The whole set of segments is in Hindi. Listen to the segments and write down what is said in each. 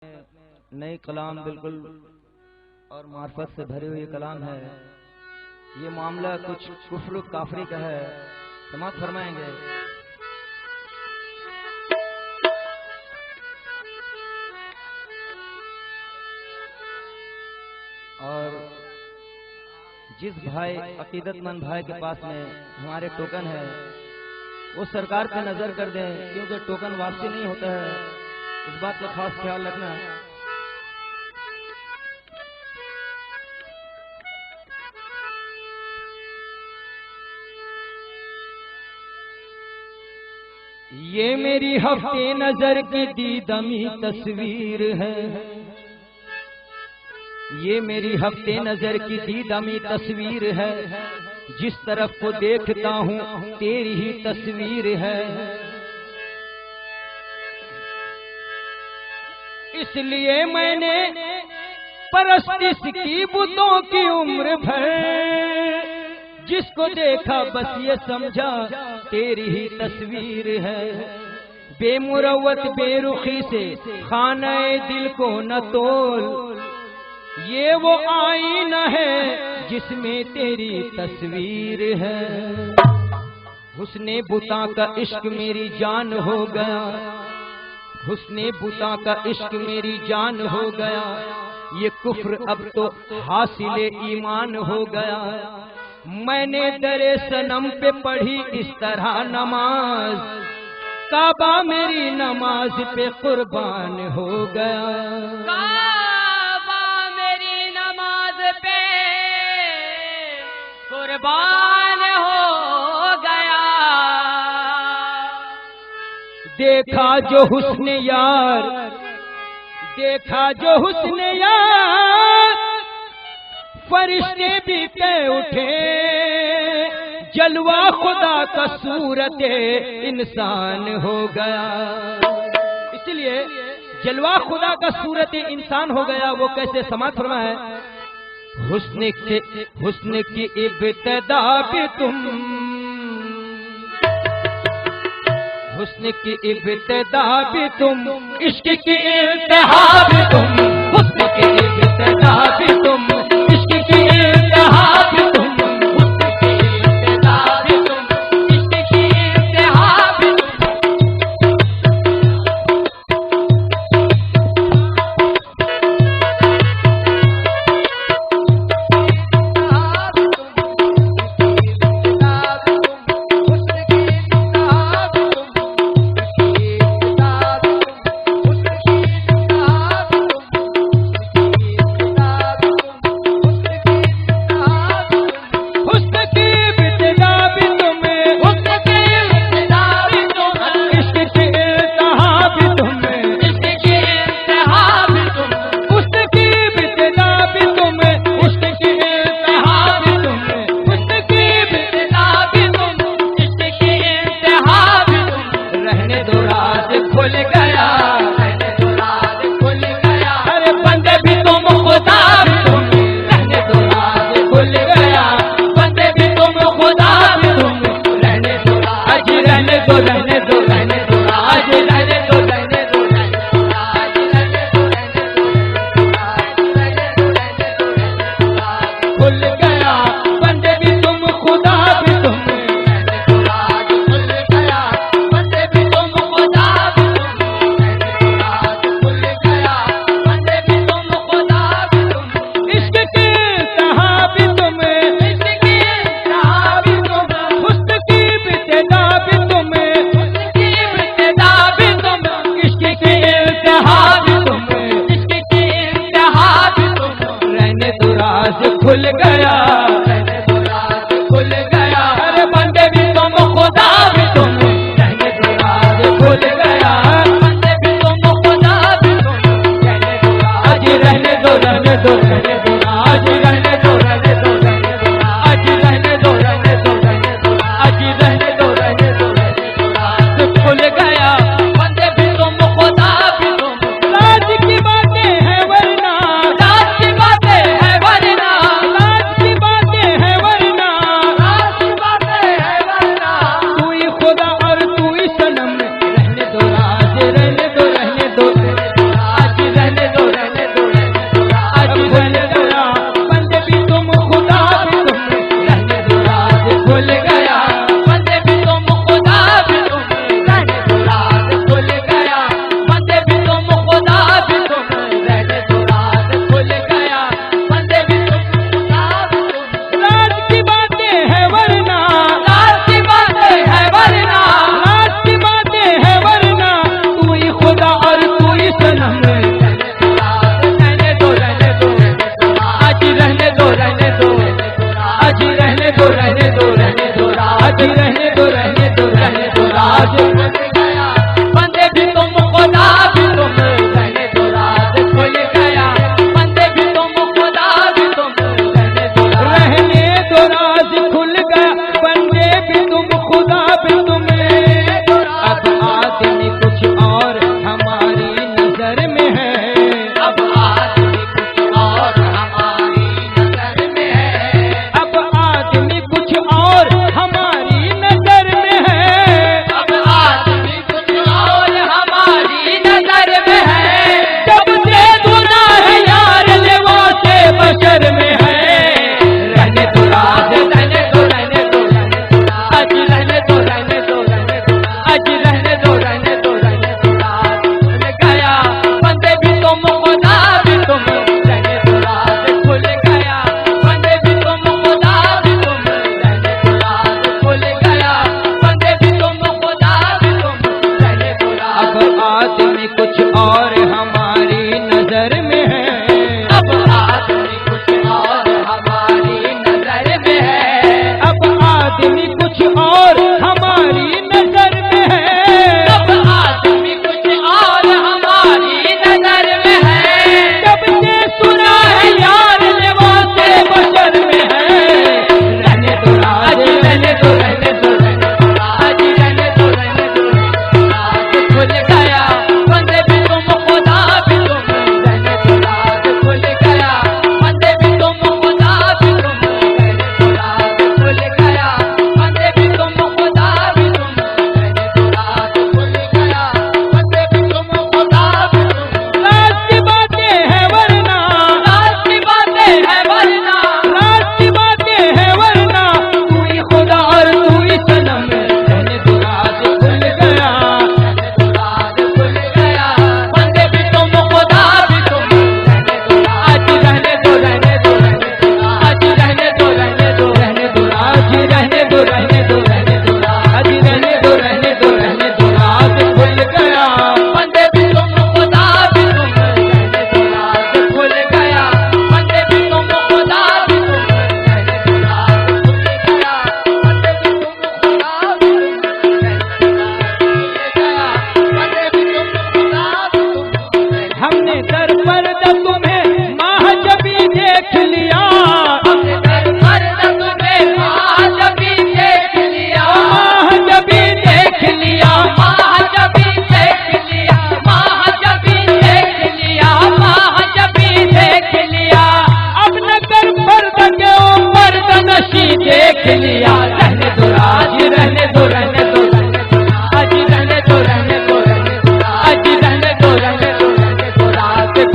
नई कलाम बिल्कुल और मार्फत से भरे हुए कलाम है। ये मामला कुछ कुफ्र काफरी का है, समाप्त फरमाएंगे। और जिस भाई अकीदतमंद भाई के पास में हमारे टोकन है वो सरकार पे नजर कर दें, क्योंकि टोकन वापसी नहीं होता है, इस बात का खास ख्याल रखना। ये मेरी हफ्ते नजर की दीदमी तस्वीर है, ये मेरी हफ्ते नजर की दीदमी तस्वीर है, जिस तरफ को देखता हूँ तेरी ही तस्वीर है। इसलिए मैंने परस्तिश की बुतों की उम्र भर, जिसको देखा बस ये समझा तेरी ही तस्वीर है। बेमुरवत बेरुखी से खाने दिल को न तोल, ये वो आईना है जिसमें तेरी तस्वीर है। हुस्ने बुता का इश्क मेरी जान हो गया, हुस्ने बुता का इश्क मेरी जान हो गया, ये कुफ्र अब तो हासिले ईमान हो गया। मैंने दरे सनम पे पढ़ी इस तरह नमाज, काबा मेरी नमाज पे कुर्बान हो गया। कुर्बान हो गया। देखा जो हुस्न यार, देखा जो हुस्न यार, फरिश्ते भी कह उठे, जलवा खुदा का सूरत इंसान हो गया। इसलिए जलवा खुदा का सूरत इंसान हो गया। वो कैसे समाप्त फरमाया है? हुस्न की इब्तिदा भी तुम, हुस्न की इब्तिदा भी तुम, इश्क की इंतहा भी तुम, हुस्न की इब्तिदा भी तुम, इश्क की इंतहा भी तुम, हुस्न की इब्तिदा भी तुम, इश्क की इंतहा भी तुम।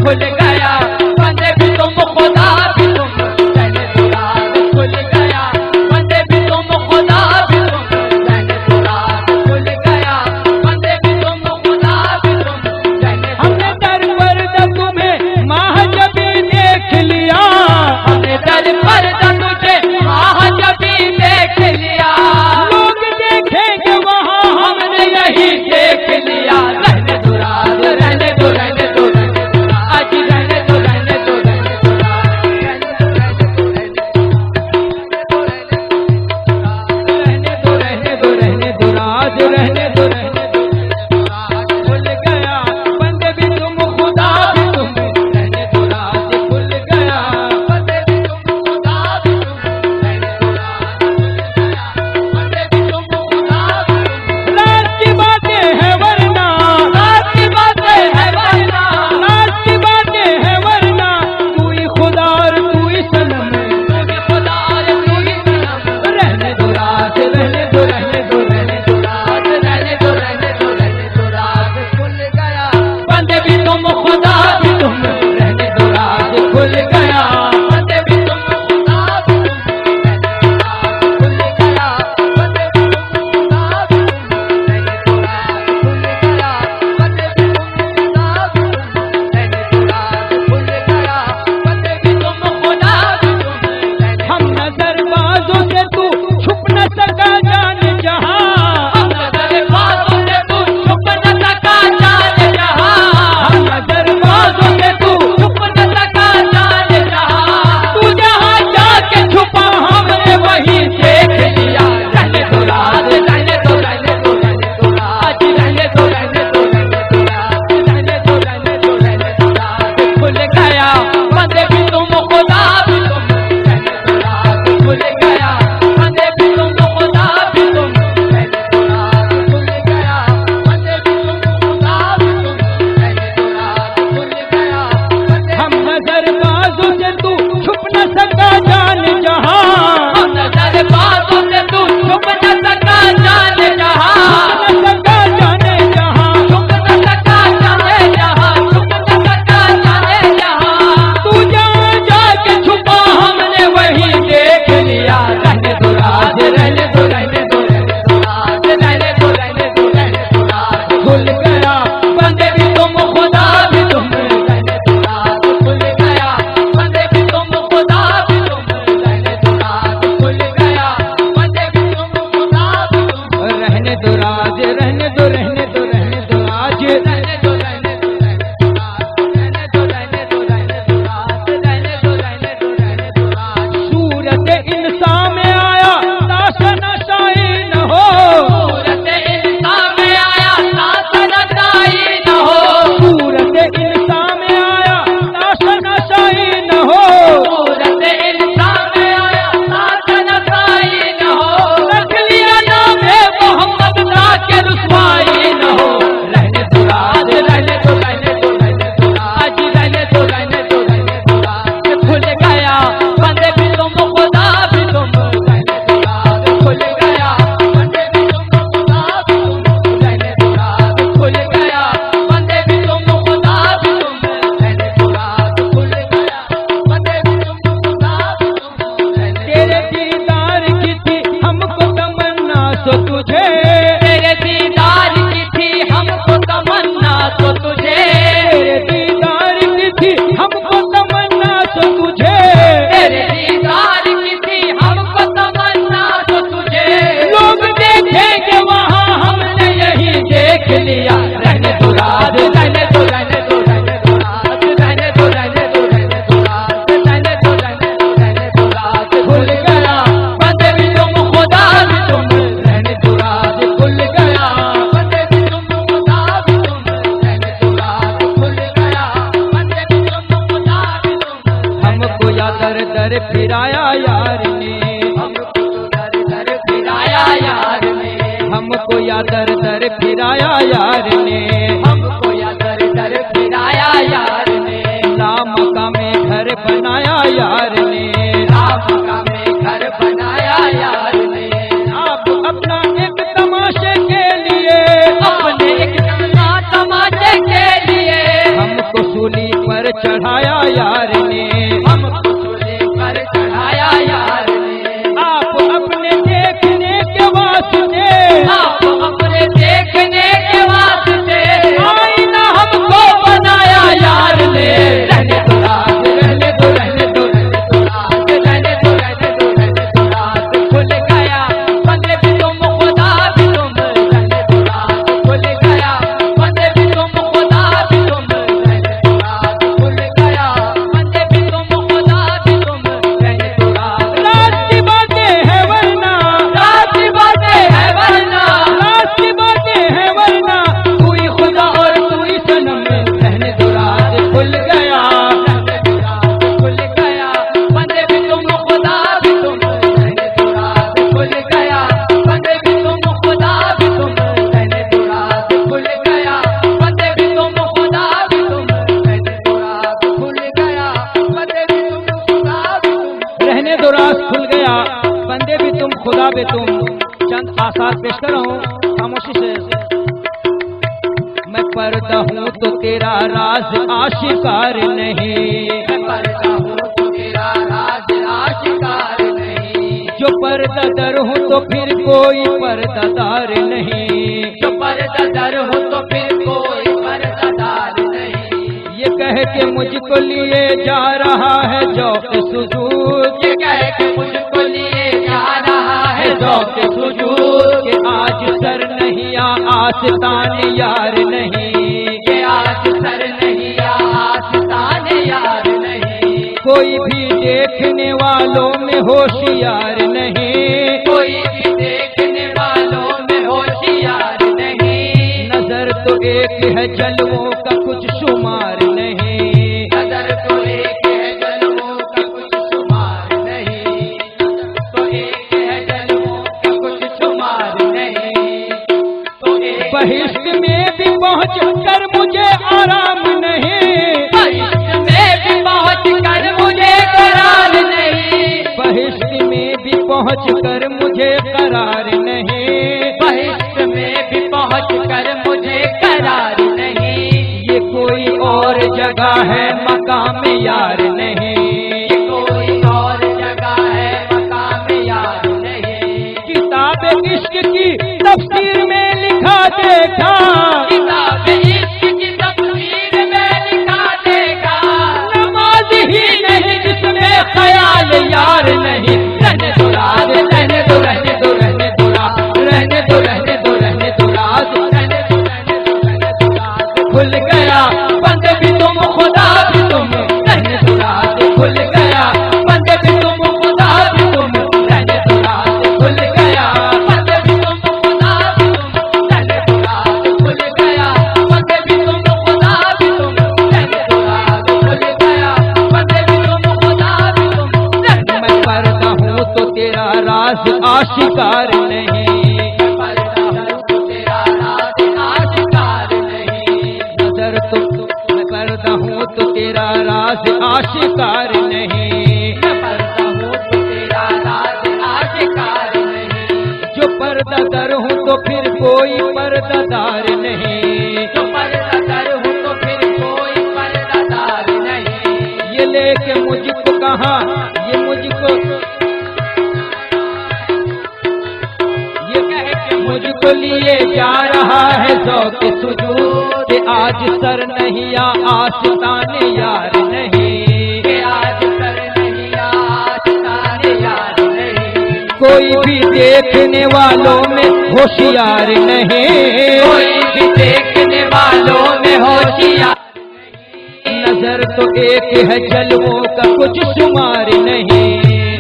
खुल गया, बंदे भी तुम खुदा भी तुम, रहने दो राज खुल गया, बंदे भी तुम खुदा भी तुम, रहने दो राज खुल गया, बंदे भी तुम खुदा भी तुम, रहने दो। हमने दर पर तुम्हें माह जबी देख लिया, हमने दर पर तुझे माह जबी देख लिया, लोग देखेंगे वहाँ हमने यही देख लिया, रहने दो राज, रहने दो रहने दो रहने दो आज, रहने दो रहने दो रहने दो रहने दो रहने दो रहने दो राज, रहने दो रहने दो राज खुल गया, बंदे भी तुम खुदा भी तुम, रहने दो राज खुल गया, बंदे भी तुम खुदा भी तुम, रहने दो राज खुल गया, बंदे भी तुम खुदा भी तुम। राज की बातें हैं वरना, राज की बातें हैं वरना, राज की बातें हैं वरना, तू ही खुदा और तू ही सनम, तू ही खुदा और तू ही सनम, रहने दो राज, रहने दो रहने दो रहने दो राज, रहने दो रहने दो रहने दो राज खुल गया, बंदे भी तुम खुदा भी तुम, रहने दो राज खुल गया, बंदे भी तुम खुदा भी तुम, रहने दो राज खुल गया, बंदे भी तुम खुदा भी तुम, रहने दो राज खुल गया, बंदे भी तुम खुदा भी तुम, रहने दो राज खुल गया, बंदे भी तुम खुदा भी तुम, हम नजरबाजों से तू छुप न सका जान जहां, हम नजरबाजों से तू छुप न सका जान जहां, हम नजरबाजों से तू छुप न सका जान जहां, तू जहां जाके छुपा हमने वहीं देख लिया, रहने दो राज, रहने दो रहने दो रहने दो राज, रहने दो रहने दो रहने दो राज, रहने दो रहने दो रहने दो राज खुल गया, बंदे भी तुम खुदा भी तुम, रहने दो राज खुल गया, बंदे भी तुम खुदा भी तुम, रहने दो राज खुल गया, बंदे भी तुम खुदा भी तुम, रहने दो राज खुल गया, हम नजरबाजों से तू छुप न सका जान जहां, हम नजरबाजों से तू छुप न सका जान जहां, न सका जाने जहां, छुप न सका जाने जहां, छुप न सका जाने जहां, तू जहां जाके छुपा हमने वहीं देख लिया, रहने दो राज, रहने दो रहने दो रहने दो राज, रहने दो रहने दो रहने दो राज खुल गया, बंदे भी तुम खुदा भी तुम, रहने दो राज खुल गया, बंदे भी तुम खुदा भी तुम, रहने दो राज खुल गया, बंदे भी तुम खुदा भी तुम, रहने दो राज, रहने दो रहने दो रहने दो राज, रहने दो रहने दो रहने दो राज, रहने दो रहने दो रहने दो राज, रहने दो रहने दो रहने दो राज। सूरत इंसान में आया ताशा नशाई न हो, सूरत इंसान में आया ताशा नशाई न हो, सूरत इंसान में आया ताशा नशाई न हो, सूरत इंसान में आया ताशा नशाई न हो, रख लिया नाम है मोहम्मद का के रुसवाई न हो, रहने दो राज, रहने दो रहने दो रहने दो राज, रहने दो रहने दो रहने दो राज खुल गया, बंदे भी तुम खुदा भी तुम, रहने दो राज खुल गया, बंदे भी तुम खुदा भी तुम, रहने दो राज खुल गया, बंदे भी तुम खुदा भी तुम, रहने दो राज खुल गया, बंदे भी तुम खुदा भी तुम, तेरे दीदार की थी हमको तमन्ना तो तुझे, तेरे दीदार की थी हमको तमन्ना तो तुझे, तेरे दीदार की थी हमको तमन्ना तो तुझे, तेरे दीदार की थी हमको तमन्ना तो तुझे, लोग देखेंगे वहाँ हमने यही देख लिया, रहने दो राज, रहने दो रहने दो रहने दो राज, रहने दो रहने दो रहने दो राज, रहने दो रहने दो रहने दो राज खुल गया, बंदे भी तुम खुदा भी तुम, रहने दो राज खुल गया, बंदे भी तुम खुदा भी तुम, रहने दो राज खुल गया, बंदे भी तुम खुदा भी तुम, हमको या दर दर फिराया यार ने, हमको दर दर फिराया यार ने, हमको या दर दर फिराया यार ने, हमको या दर दर फिराया यार ने, राम का में घर बनाया यार ने, राम का में घर बनाया यार ने, आप अपना एक तमाशे के लिए, अपने एक तमाशे के लिए हमको सूली पर चढ़ाया यार ने, हमको सूली पर चढ़ाया यार ने। आप अपने देखने के वास्ते, आप अपने देखने के वास्ते आईना हमको बनाया यार ने। रहने दो राज, रहने दो, रहने दो, रहने दो राज, रहने दो, रहने दो, रहने दो राज। खुल गया बंदे भी तुम खुदा भी तुम, रहने दो राज। खुल गया बंदे भी तुम खुदा भी तुम, रहने दो राज। खुल गया बंदे भी तुम खुदा भी तुम, रहने दो राज। राज की बातें है वरना, राज की बातें है वरना, राज की बातें है वरना, तू ही खुदा और तू ही सनम, रहने दो राज। खुल गया रहने दो राज। खुल गया बंदे भी तुम खुदा भी तुम, रहने दो राज। खुल गया बंदे भी तुम खुदा भी तुम, रहने दो राज। खुल गया बंदे भी तुम खुदा भी तुम, रहने दो राज। खुल गया बंदे भी तुम खुदा भी तुम। रहने दो राज खुल गया, बंदे भी तुम खुदा भी तुम। चंद आसार पेश कर रहा हूँ खामोशी से। मैं पर्दा हूँ तो तेरा राज आशिकार नहीं, मैं पर्दा हूँ तो तेरा राज आशिकार नहीं। जो पर्दा दर हूँ तो फिर कोई पर्दादार नहीं। जो पर्दादार हो तो फिर कोई पर्दादार नहीं। ये कह के मुझको लिए जा रहा है ज़ौक़ सुजूद, ये कह के मुझको लिए जा रहा है ज़ौक़ सुजूद के आज सर नहीं या आस्तान यार नहीं। कि आज सर नहीं या आस्तान यार नहीं। कोई भी देखने वालों में होशियार नहीं, कोई भी देखने वालों में होशियार नहीं। नजर तो एक है जलवों का कुछ शुमार नहीं। नजर तो एक है जलवों का कुछ शुमार नहीं। नजर तो एक है जलवों का कुछ शुमार नहीं। तो एक बहिश्त में भी पहुँच कर मुझे आराम नहीं, बहिश्त में भी पहुँच कर मुझे करार नहीं। बहिश्त में भी पहुँच कर मुझे करार नहीं। बहिश्त में भी पहुँच कर मुझे करार नहीं। ये कोई और जगह है मकाम यार नहीं। ये कोई और जगह है मकाम यार नहीं। किताब इश्क की तफसीर में लिखा देखा, किताब इश्क की तफसीर में लिखा देखा। नमाज ही नहीं जिसमें ख्याल यार नहीं। रहने दो राज, रहने दो, रहने दो, रहने दो राज, रहने दो, रहने दो, रहने दो राज, रहने दो, रहने दो, रहने दो राज। खुल गया बंदे भी तुम खुदा भी तुम, रहने दो राज। खुल गया बंदे भी तुम खुदा भी तुम, रहने दो राज। खुल गया बंदे भी तुम खुदा भी तुम, रहने दो राज। खुल गया बंदे भी तुम खुदा भी तुम, रहने दो राज। खुल गया बंदे भी तुम खुदा भी तुम, रहने मैं पर्दा हूँ तो तेरा राज आशिकार नहीं, पर्दा हूँ तो तेरा राज आशिकार नहीं। नजर तो मैं पर्दा हूँ तो तेरा राज आशिकार नहीं। मैं पर्दा हूँ तो तेरा राज आशिकार नहीं। जो पर्दा दर हूँ तो फिर कोई पर्दादार नहीं। जो पर्दादार हूँ तो फिर कोई पर्दादार नहीं। ये लेके मुझको कहाँ, ये मुझको, ये कह के मुझको लिए जा रहा है ज़ौक़ सुजूद के आज सर नहीं या आस्तान यार नहीं। कि आज सर नहीं या आस्तान यार नहीं। कोई भी देखने वालों में होशियार नहीं। कोई भी देखने वालों में होशियार नजर तो एक है जलवों का कुछ शुमार नहीं।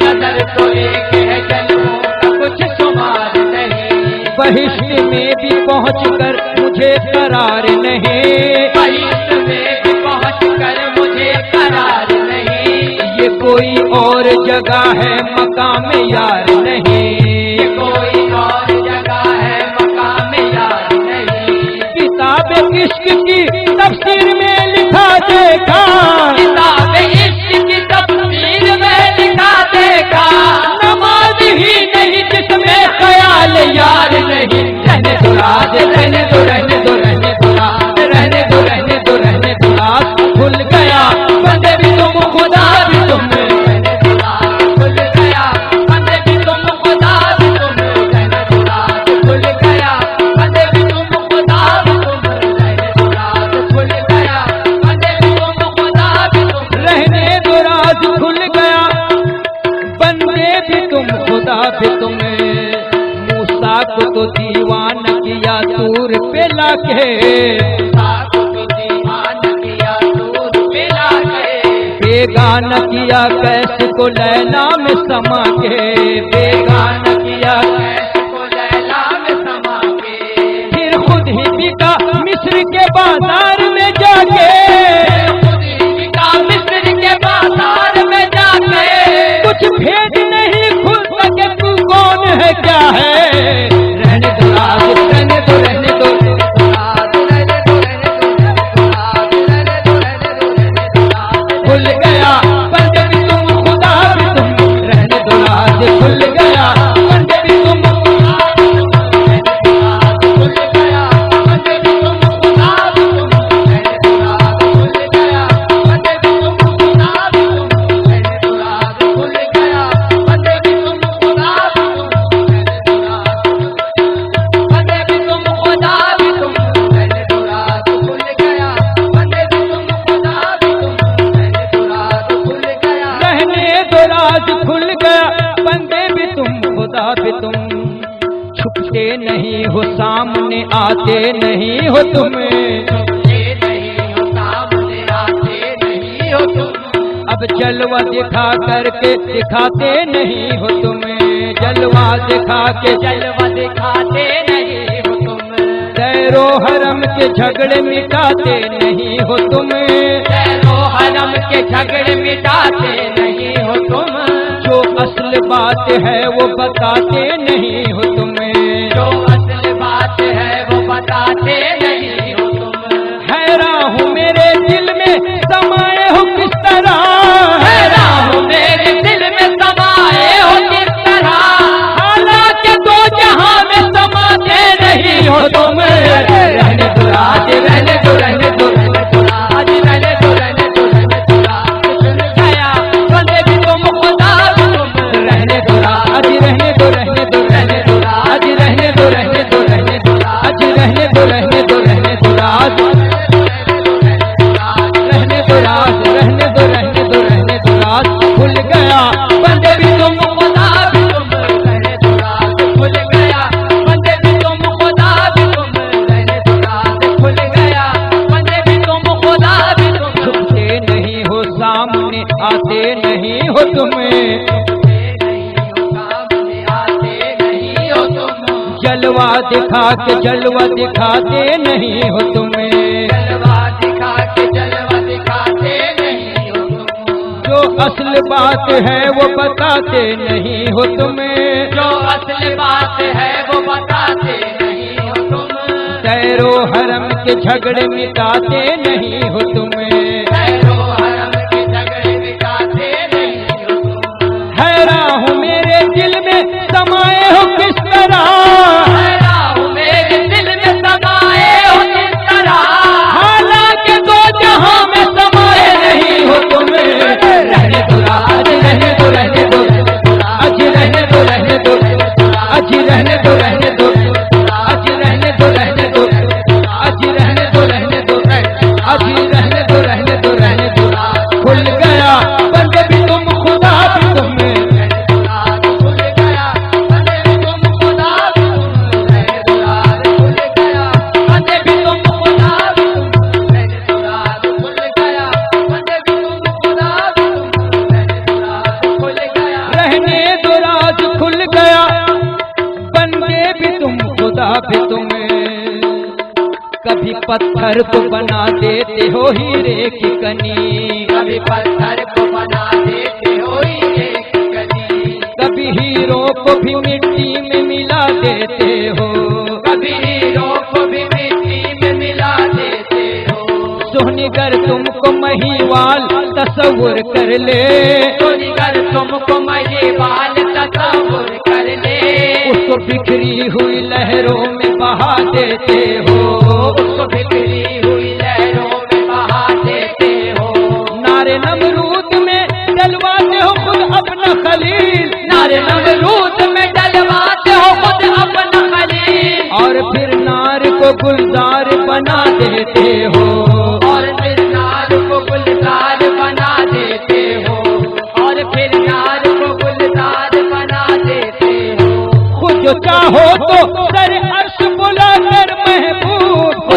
नजर तो एक है जलवों का कुछ शुमार नहीं। बहिश्त में भी पहुँच कर मुझे करार नहीं। बहिश्त में भी पहुँच कर मुझे करार नहीं। ये कोई और जगह है मकाम यार नहीं। ये कोई और जगह है मकाम यार नहीं। किताब इश्क की तफसीर में लिखा देखा, किताब इश्क की तफसीर में लिखा देखा। नमाज ही नहीं जिसमें ख्याल यार नहीं। रहने दो राज, रहने दो, रहने दो, रहने दो राज, रहने दो, रहने दो, रहने दो राज। खुल गया के, बेगान किया कैसे को लैला में समा के, बेगान किया कैसे को लैला में समा के। फिर खुद ही बिका मिस्र के बाजार में जाके, खुद ही बिका मिस्र के बाजार में जाके। कुछ भेद नहीं खुल सके तू कौन है क्या है, रहने दो राज, रहने दो, रहने दो, खुल गया बंदे भी तुम खुदा भी तुम, रहने दो राज खुल गया बंदे भी तुम, खुल गया बंदे भी तुम खुदा भी तुम, रहने दो राज खुल गया बंदे भी तुम खुदा भी तुम, रहने दो राज खुल गया बंदे भी तुम खुदा भी तुम, रहने दो राज बंदे भी तुम खुदा भी तुम, रहने दो राज खुल गया बंदे भी तुम खुदा भी तुम, रहने दो राज खुल गया बंदे भी तुम खुदा भी तुम। छुपते नहीं हो सामने आते नहीं हो तुम, छुपते नहीं हो सामने आते नहीं हो तुम। अब जलवा दिखा करके दिखाते नहीं हो तुम, जलवा दिखा के जलवा दिखाते नहीं हो तुम। दैरो हरम के झगड़े मिटाते नहीं हो तुम, दैरो हरम के झगड़े मिटाते नहीं हो तुम। जो असल बात है वो बताते नहीं हो तुम, जो असल बात है वो बताते नहीं हो तुम। हैरान हूँ मेरे दिल में समाए हो किस तरह, हैरान हूँ मेरे दिल में समाए हो किस तरह। हालांकि दो जहां में समाते नहीं हो तुम, रहने दो राज, रहने दो, रहने दो, रहने दो राज, रहने दो, रहने दो, रहने दो राज खुल गया बंदे भी तुम खुदा भी तुम, रहने दो राज, रहने दो, रहने दो, रहने दो राज, रहने दो, रहने दो, रहने दो राज, रहने दो, रहने दो, रहने दो राज, रहने दो राज, रहने दो, रहने दो, रहने दो राज खुल गया बंदे भी तुम खुदा भी तुम, रहने दो राज खुल गया बंदे भी तुम खुदा भी तुम, रहने दो राज खुल गया बंदे भी तुम खुदा भी तुम। छुपते नहीं हो सामने आते नहीं हो तुम्हें, जलवा दिखा के जलवा दिखाते नहीं हो तुम्हें, जलवा दिखा के जलवा दिखाते नहीं हो तुम। जो असल बात है वो बताते नहीं हो तुम्हें, जो असल बात है वो बताते नहीं हो तुम। दैरो हरम के झगड़े मिटाते नहीं हो तुम्हें, दैरो हरम के झगड़े मिटाते नहीं हो तुम। हैरान हूँ मेरे दिल में समाए हो किस तरह, हैरान हूँ मेरे दिल में समाए हो किस तरह। हालांकि दो जहां में समाए नहीं हो तुम, रहने दो राज, रहने दो, रहने दो, आज रहने दो, रहने दो, आज रहने दो, रहने दो, आज रहने दो, रहने दो, आज रहने दो, रहने दो, आज रहने दो, रहने दो, रहने दो खुल गया बंदे भी तुम खुदा भी तुम, रहने दो राज खुल गया बंदे भी तुम खुदा भी तुम, रहने दो राज खुल गया बंदे भी तुम खुदा भी तुम, रहने दो राज खुल गया बंदे भी तुम खुदा भी तुम, रहने दो राज खुल गया, रहने दो राज खुल गया बंदे भी तुम खुदा भी तुम। कभी पत्थर को बना देते हो हीरे की कनी, कभी पत्थर को बना देते हो हीरे की कनी। कभी हीरो को भी मिट्टी में मिला देते हो, कभी हीरो को भी मिट्टी में मिला देते हो। सोहनीगर तुमको महिवाल तस्वुर कर ले, सोहनीगर तुमको महिवाल तस्वुर कर ले। उसको बिखरी हुई लहरों में बहा देते हो, उसको बिखरी हुई लहरों में बहा देते हो। नारे नमरूद में डलवाते हो खुद अपना खलील, नारे नमरूद में डलवाते हो खुद अपना खलील। और फिर नार को गुलजार बना देते हो, और फिर नार को गुलजार बना देते हो, और फिर नार को गुलजार बना देते हो। खुद जो चाहो तो सर अर्श बुला कर महबूब,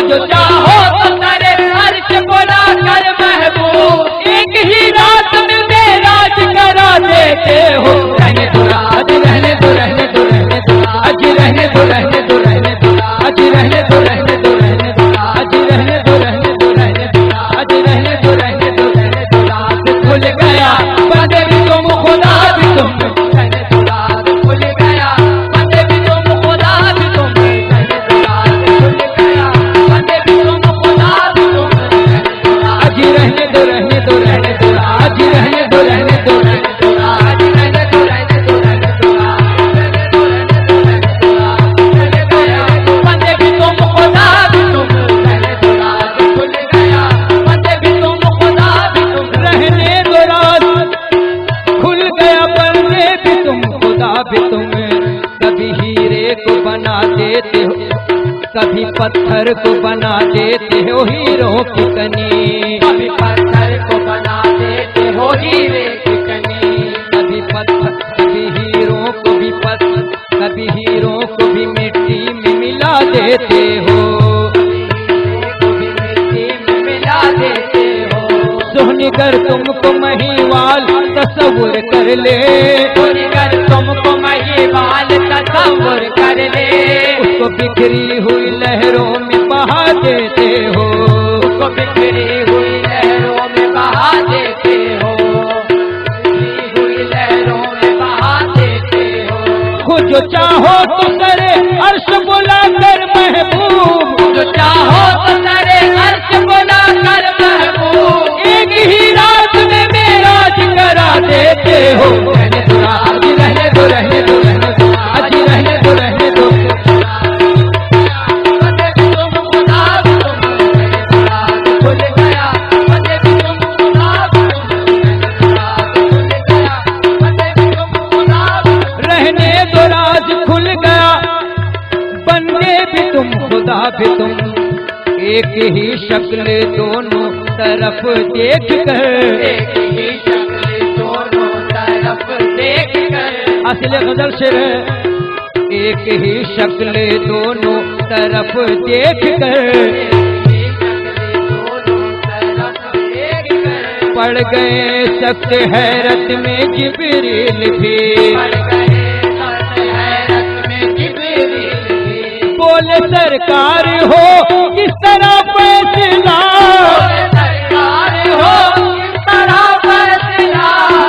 पत्थर को बना देते हो हीरो की कनी, कभी पत्थर को बना देते हो हीरे की कनी, कभी पत्थर कभी हीरो को भी पत्थर, कभी हीरो को भी मिट्टी में मिला देते हो, को भी मिट्टी में मिला देते हो। सोहनीगर तुमको महिवाल तस्वुर कर ले, सोहनीगर तुमको महिवाल तस्वुर कर ले, उसको बिखरी हुई लहरों में बहा देते हो, उसको बिखरी हुई लहरों में बहा देते हो, बिखरी हुई लहरों में बहा देते हो। खुद जो चाहो तो करे अर्श बुला कर महबूब, जो चाहो तो करे अर्श बुला कर महबूब, एक ही रात में मेराज करा देते हो। रहने दो राज, रहने दो रहने दो रहने दो आज रहने दो रहने दो, रहने दो राज खुल गया, बंदे भी तुम खुदा भी तुम, एक ही शक्ल दोनों तरफ देख कर, एक ही शक्ल दोनों तरफ देख कर, असली गजल शेर है, एक ही शक्ल दोनों तरफ देख कर, पड़ गए सख्त हैरत में जिब्रील भी, बोले सरकार हो किस तरह फैसला,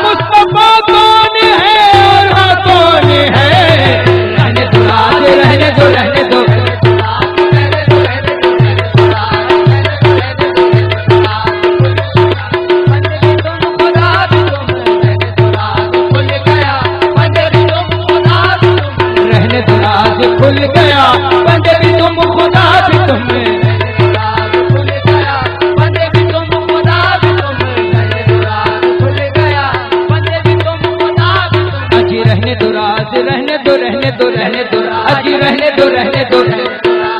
मुस्तफा कौन है और हाँ कौन है। रहने दो राज, रहने दो रहने दो, रहने दो राज खुल गया, बंदे भी तुम खुदा भी तुम, अजी रहने दो राज, रहने दो रहने दो रहने दो, अजी रहने दो रहने दो,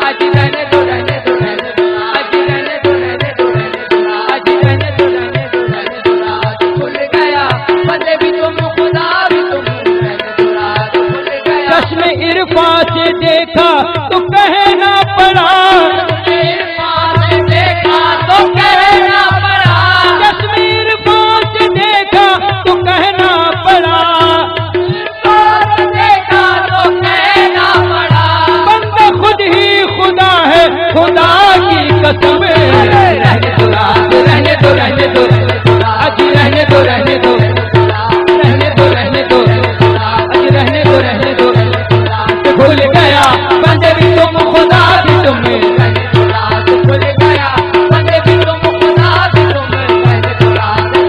आज रहने दो रहने दो रहने दो, आज रहने दो रहने दो रहने दो, आज रहने दो रहने दो रहने दो, राज खुल गया, बंदे भी तुम खुदा भी तुम, रहने दो राज खुल गया। चश्मे इरफा से देखा तो कहना पड़ा, देखा तो कहना पड़ा, चश्मे इरफा से देखा तो कहना पड़ा, देखा तो कहना पड़ा, बंदा खुद ही खुदा है खुदा की कसम। रहने दो राज, रहने दो रहने दो, अजी रहने दो रहने दो, रहने दो रहने दो, अजी रहने दो रहने दो, भूल गया बंदे भी तुम खुदा भी तुम, खुल गया बंदे भी तुम खुदा भी तुम,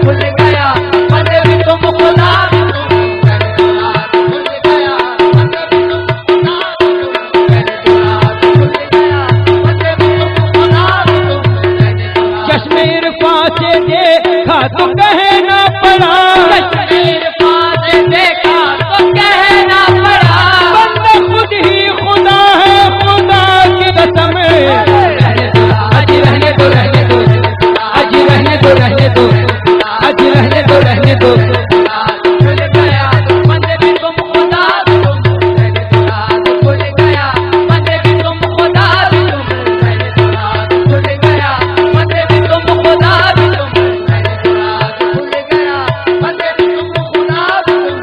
खुल गया बंदे भी तुम खुदा भी तुम, खुल गया बंदे भी तुम खुदा भी तुम, खुल गया बंदे भी तुम खुदा भी तुम। चश्मे इरफा से देखा तो कहना पड़ा, चश्मे इरफा से देखा तो कहना पड़ा, बंदा खुद ही खुदा है खुदा की कसम। अजी रहने दो रहने दो, अजी रहने दो रहने दो, अजी रहने दो रहने दो, खुल गया बंदे भी तुम खुदा भी तुम, खुल गया बंदे भी तुम खुदा भी तुम, खुल गया बंदे भी तुम खुदा भी तुम, खुल गया बंदे भी तुम खुदा भी तुम।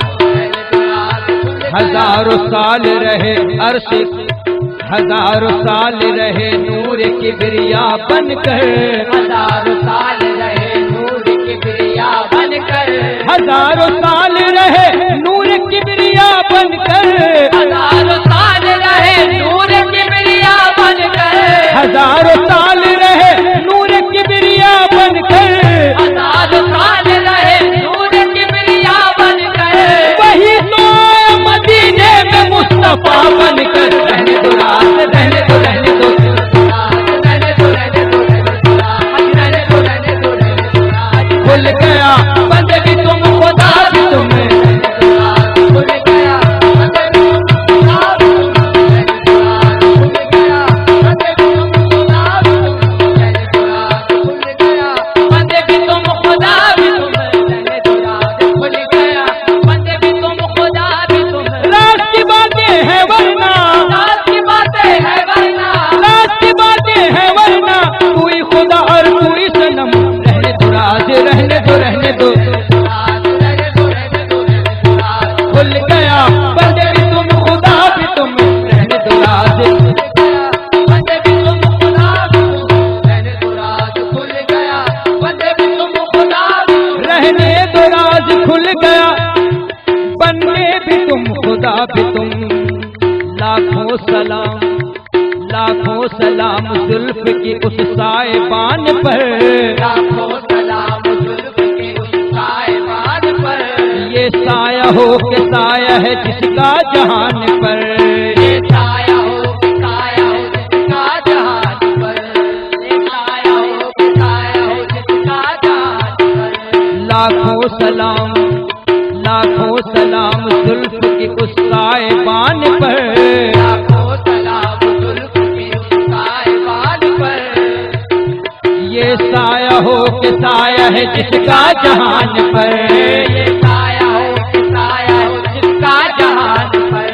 हजारों साल रहे अर्श, हजारों साल रहे नूर किबरिया बनकर, हजारों साल रहे नूर किबरिया बनकर, हजारों साल रहे नूर किबरिया बनकर, हजारों साल रहे नूर किबरिया बनकर, हजारों साल रहे नूर किबरिया बनकर, हजारों साल रहे नूर किबरिया बनकर, वही तो मदीने में मुस्तफा बनकर। रहने दो रात, रहने दो रहने दो, रहने दो रहने दो रहने दो, रहने दो रहने दो रहने दो, खुल गया बंदे भी तुम खुदा भी तुम, खुल गया बंदे भी तुम खुदा भी तुम, खुल गया बंदे भी रहने दो रहने दो, खुल गया बंदे भी तुम खुदा भी तुम, रहने दो राज, बंदे भी तुम खुदा भी तुम, रहने दो राज खुल गया, बंदे भी तुम खुदा भी तुम, रहने दो राज खुल गया, बंदे भी तुम खुदा भी तुम। लाखों सलाम जुल्फ की उस साहिबान पर, लाखों सलाम जुल्फ की उस साहिबान पर, ये साया हो के साया है जिसका जहान पर, ये साया हो के साया हो जिसका जहान पर, ये साया हो के साया हो जिसका जहान पर। लाखों सलाम जुल्फ की उस साहिबान पर, लाखों सलाम जुल्फ की उस साहिबान पर, ये साया हो के साया है जिसका जहान पर, ये साया हो के साया हो जिसका जहान पर।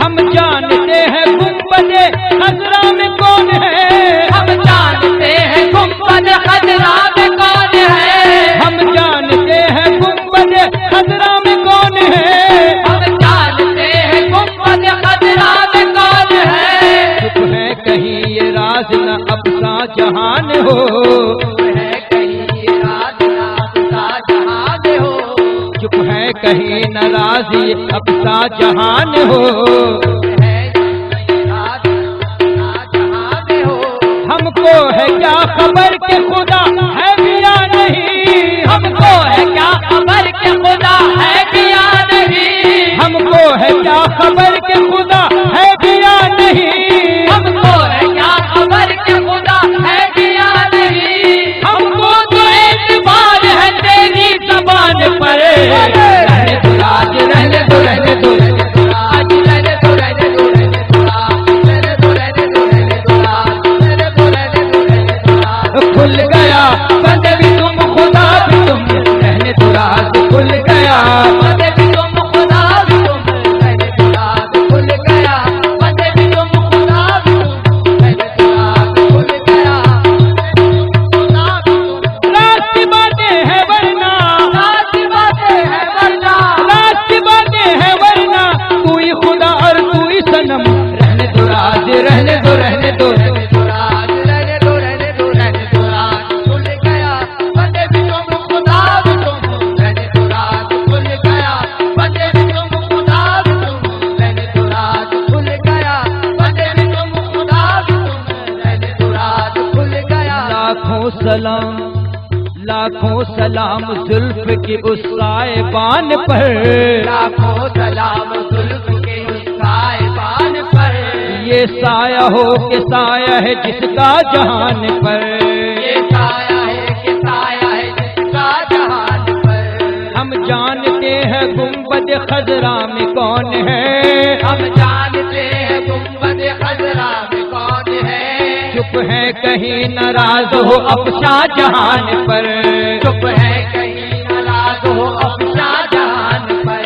हम जानते हैं गुंबदे खजरा में कौन है, हम जानते हैं गुंबदे खजरा में कौन है, हम जानते हैं गुंबदे खजरा में कौन है, हम जानते हैं गुंबदे खजरा में कौन है। चुप है कहीं ये राज न अफसा जहान हो, चुप है कहीं ये राज न अफसा जहान हो, चुप है कहीं न राजी अफसा जहान हो, हमको है क्या खबर के खुदा है भी या नहीं, हमको है क्या खबर के खुदा है भी या नहीं, हमको है क्या खबर के खुदा है भी या नहीं, हमको है क्या खबर के खुदा है भी या नहीं, हमको तो एतबार है तेरी ज़बान पर, रहने दो राज रहने दो रहने दो राज, रहने दो रहने दो रहने दो राज, रहने दो रहने दो रहने दो राज, रहने दो रहने दो रहने दो राज। खुल गया बंदे भी तुम खुदा भी तुम, रहने दो राज खुल गया, बंदे भी तुम खुदा भी तुम, रहने दो राज खुल गया, बंदे भी तुम खुदा भी तुम, रहने दो राज खुल गया, रास्ते बातें हैं वरना, रास्ते बातें हैं वरना, रास्ते बातें हैं वरना, तू ही खुदा और तू ही सनम, रहने दो राज रहने दो रहने दो रहने दो राज, रहने दो रहने दो रहने दो राज खुल गया, बंदे भी तुम खुदा भी तुम, रहने दो राज खुल गया, बंदे भी तुम खुदा भी तुम, रहने दो राज खुल गया, बंदे भी तुम खुदा भी तुम, रहने दो राज खुल गया। लाखों सलाम जुल्फ की उस साहिबान पर, लाखों सलाम जुल्फ के उस साहिबान पर, ये साया हो के साया है जिसका जहान पर, ये साया है के साया है जिसका जहान पर। हम जानते हैं गुंबद खजरा में कौन है, हम जानते हैं गुंबद खजरा में कौन है, चुप है कहीं नाराज हो अफशा जहान पर, चुप है कहीं नाराज हो अफशा जहान पर।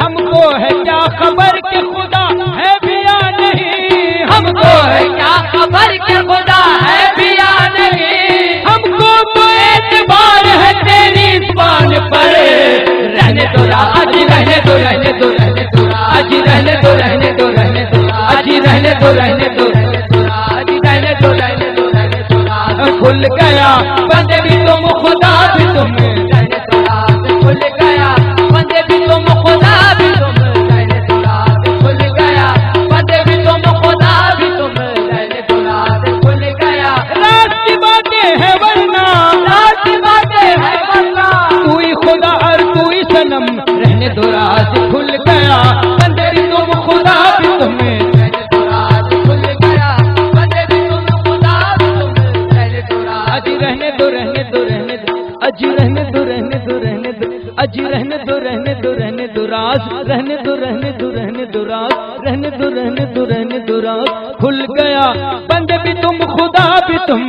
हमको है क्या खबर के खुदा है भी या नहीं, हमको है क्या खबर के खुदा है भी या नहीं, हमको तो एतबार है तेरी ज़बान पर, रहने दो राज रहने दो रहने दो रहने दो राज, रहने दो रहने दो रहने दो राज, रहने दो रहने दो रहने दो राज, रहने दो रहने दो रहने दो राज। खुल गया बंदे भी तुम खुदा भी तुम, रहने दो राज खुल गया, बंदे भी तुम खुदा भी तुम, रहने दो राज खुल गया, बंदे भी तुम खुदा भी तुम, रहने दो राज खुल गया। रात की बातें है वरना, रात की बातें है वरना, तू ही खुदा और तू ही सनम, रहने दो राज खुल गया, बंदे भी तुम खुदा भी तुम, रहने दो राज खुल गया, बंदे भी तुम खुदा भी तुम, रहने दो राज। रहने दो रहने दो रहने दो, अज रहने दो रहने दो रहने दो, अज रहने दो रहने दो रहने दो राज, रहने दो रहने दो रहने दो राज, रहने दो रहने दो रहने दो राज। खुल गया बंदे भी तुम खुदा भी तुम,